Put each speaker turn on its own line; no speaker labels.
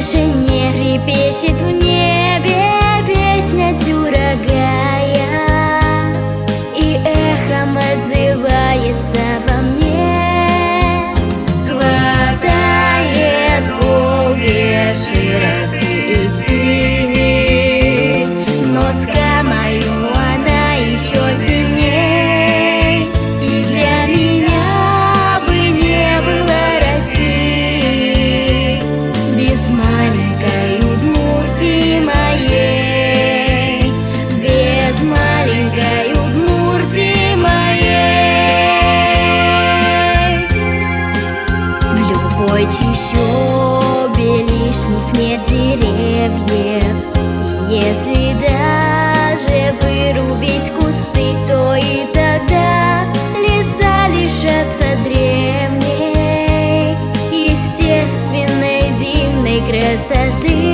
тишине трепещет в небе песня тюрагая, и эхом отзывается во мне. Хватает Волги широты и синей, но скамою она еще сильней. И для меня бы не было России без маленькой Удмуртии моей, без маленькой Удмуртии моей. В любой чащобе лишних нет деревьев, и если даже вырубить кусты, то и тогда леса лишатся древней естественной дивной красоты.